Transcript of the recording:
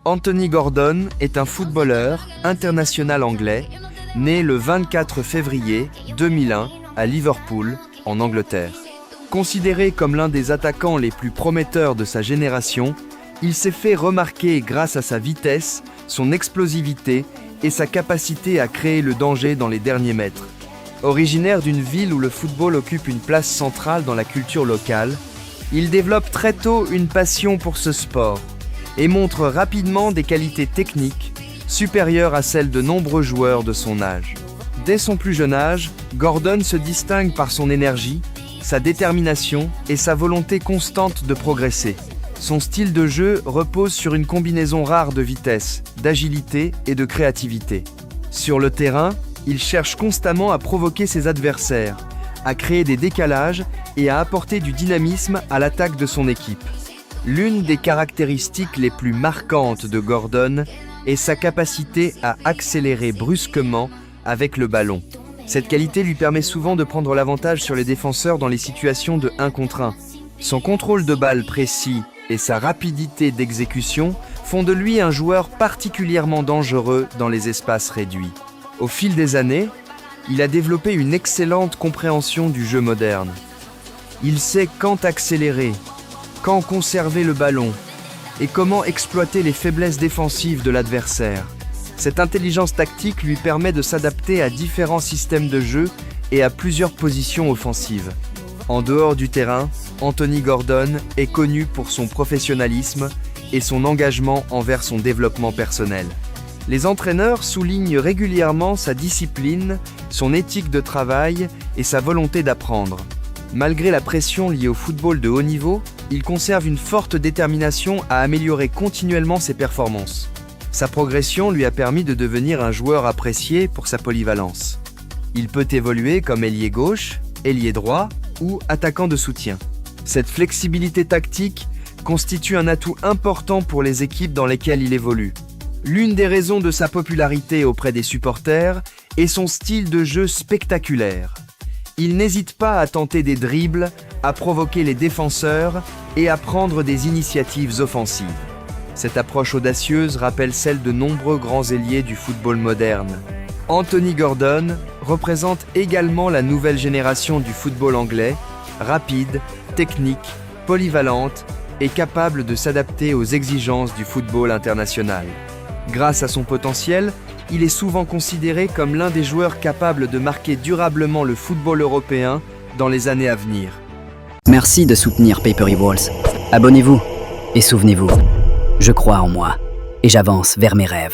Anthony Gordon est un footballeur international anglais, né le 24 février 2001 à Liverpool, en Angleterre. Considéré comme l'un des attaquants les plus prometteurs de sa génération, il s'est fait remarquer grâce à sa vitesse, son explosivité et sa capacité à créer le danger dans les derniers mètres. Originaire d'une ville où le football occupe une place centrale dans la culture locale, il développe très tôt une passion pour ce sport et montre rapidement des qualités techniques supérieures à celles de nombreux joueurs de son âge. Dès son plus jeune âge, Gordon se distingue par son énergie, sa détermination et sa volonté constante de progresser. Son style de jeu repose sur une combinaison rare de vitesse, d'agilité et de créativité. Sur le terrain, il cherche constamment à provoquer ses adversaires, à créer des décalages et à apporter du dynamisme à l'attaque de son équipe. L'une des caractéristiques les plus marquantes de Gordon est sa capacité à accélérer brusquement avec le ballon. Cette qualité lui permet souvent de prendre l'avantage sur les défenseurs dans les situations de 1 contre 1. Son contrôle de balle précis et sa rapidité d'exécution font de lui un joueur particulièrement dangereux dans les espaces réduits. Au fil des années, il a développé une excellente compréhension du jeu moderne. Il sait quand accélérer, quand conserver le ballon et comment exploiter les faiblesses défensives de l'adversaire. Cette intelligence tactique lui permet de s'adapter à différents systèmes de jeu et à plusieurs positions offensives. En dehors du terrain, Anthony Gordon est connu pour son professionnalisme et son engagement envers son développement personnel. Les entraîneurs soulignent régulièrement sa discipline, son éthique de travail et sa volonté d'apprendre. Malgré la pression liée au football de haut niveau, il conserve une forte détermination à améliorer continuellement ses performances. Sa progression lui a permis de devenir un joueur apprécié pour sa polyvalence. Il peut évoluer comme ailier gauche, ailier droit ou attaquant de soutien. Cette flexibilité tactique constitue un atout important pour les équipes dans lesquelles il évolue. L'une des raisons de sa popularité auprès des supporters est son style de jeu spectaculaire. Il n'hésite pas à tenter des dribbles, à provoquer les défenseurs et à prendre des initiatives offensives. Cette approche audacieuse rappelle celle de nombreux grands ailiers du football moderne. Anthony Gordon représente également la nouvelle génération du football anglais, rapide, technique, polyvalente et capable de s'adapter aux exigences du football international. Grâce à son potentiel, il est souvent considéré comme l'un des joueurs capables de marquer durablement le football européen dans les années à venir. Merci de soutenir Papery Walls. Abonnez-vous et souvenez-vous, je crois en moi et j'avance vers mes rêves.